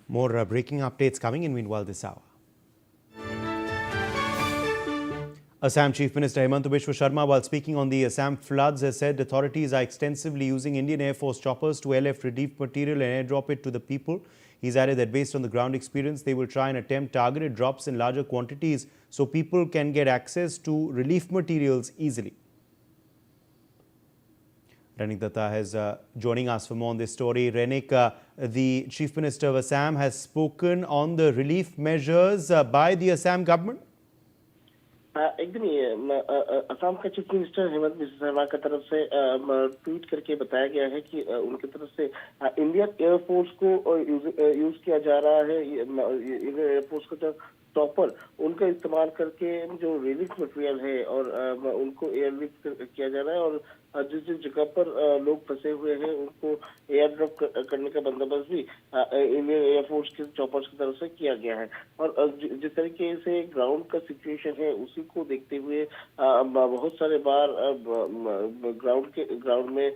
More breaking updates coming in meanwhile this hour. Assam Chief Minister Hemanta Biswa Sharma, while speaking on the Assam floods, has said authorities are extensively using Indian Air Force choppers to airlift relief material and airdrop it to the people. He's added that based on the ground experience, they will try and attempt targeted drops in larger quantities so people can get access to relief materials easily. Renik Datta is joining us for more on this story. Renik, the Chief Minister of Assam has spoken on the relief measures by the Assam government. एकदम ही असम का chief minister Hemant Biswa Sharma की तरफ से tweet करके बताया गया है कि उनकी तरफ से इंडियन एयरफोर्स को यूज किया जा रहा है। इंडियन एयरफोर्स का जो टॉपर उनका इस्तेमाल करके जो रिलीफ मटेरियल है और उनको एयरलिफ्ट किया जा रहा है और जिस जिस जगह पर लोग फंसे हुए हैं उनको एयर ड्रॉप करने का बंदोबस्त भी इंडियन एयरफोर्स के चॉपर्स की तरफ से किया गया है। और जिस तरीके से ग्राउंड का सिचुएशन है उसी को देखते हुए बहुत सारे बार ग्राउंड में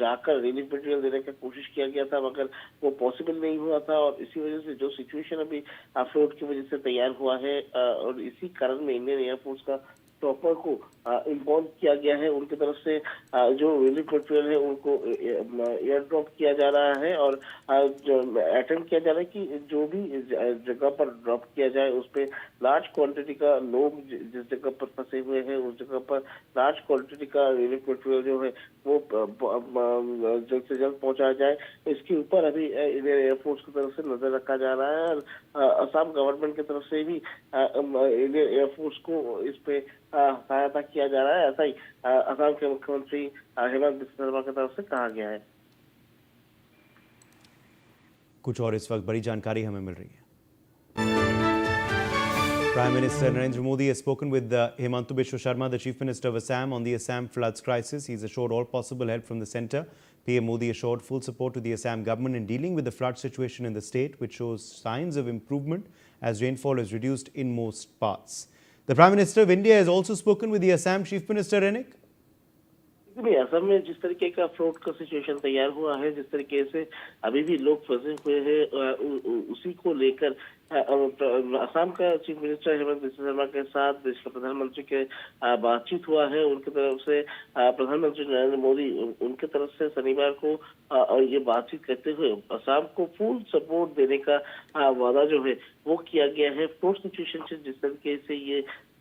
जाकर रिलीफ मटेरियल देने का कोशिश किया गया था, मगर वो पॉसिबल नहीं हुआ था। और इसी वजह से जो सिचुएशन अभी फ्लोट की वजह से तैयार हुआ है और इसी कारण में इंडियन एयरफोर्स का टॉपर को इन्फॉर्म किया गया है। उनकी तरफ से जो रिलीफ मटेरियल है उनको एयर ड्रॉप किया जा रहा है और जो अटेम्प्ट किया जा रहा है कि जो भी जगह पर ड्रॉप किया जाए उस पर लार्ज क्वांटिटी का लोग जिस जगह पर फंसे हुए हैं उस जगह पर लार्ज क्वांटिटी का रिलीफ मटेरियल जो है वो जल्द से जल्द पहुंचाया जाए। इसके ऊपर अभी इंडियन एयरफोर्स की तरफ से नजर रखा जा रहा है और असम गवर्नमेंट की तरफ से भी इंडियन एयरफोर्स को इस पे सहायता किया जा रहा है। ऐसा ही असम के मुख्यमंत्री हेमंत बिस्वा शर्मा की तरफ से कहा गया है। कुछ और इस वक्त बड़ी जानकारी हमें मिल रही है। Prime Minister Narendra Modi has spoken with Hemanta Biswa Sharma, the Chief Minister of Assam, on the Assam floods crisis. He's assured all possible help from the centre. PM Modi assured full support to the Assam government in dealing with the flood situation in the state, which shows signs of improvement as rainfall is reduced in most parts. The Prime Minister of India has also spoken with the Assam Chief Minister, Renik. Assam में जिस तरीके का float का situation तैयार हुआ है, जिस तरीके से अभी भी लोग फंसे हुए हैं, उसी को लेकर असम का चीफ मिनिस्टर हेमंत बिस्वा शर्मा के साथ देश के प्रधानमंत्री के बातचीत हुआ है। उनकी तरफ से प्रधानमंत्री नरेंद्र मोदी उनके तरफ से शनिवार को ये बातचीत करते हुए असम को फुल सपोर्ट देने का वादा जो है वो किया गया है। फ्लोट सिचुएशन से जिस तरीके से ये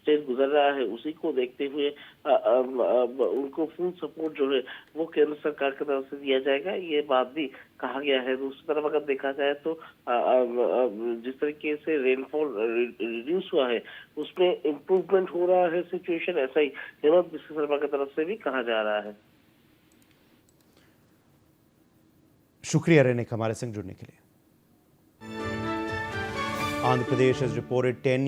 स्टेट गुजर रहा है उसी को देखते हुए उनको फुल सपोर्ट जो है वो केंद्र सरकार की तरफ से दिया जाएगा, ये बात भी कहा गया है। दूसरी तरफ अगर देखा जाए तो जिस तरीके से रेनफॉल रिड्यूस हुआ है उसमें इम्प्रूवमेंट हो रहा है सिचुएशन, ऐसा ही हेमंत बिस्वा शर्मा की तरफ से भी कहा जा रहा है। शुक्रिया रेनिक हमारे संग जुड़ने के लिए। Andhra Pradesh has reported 10 new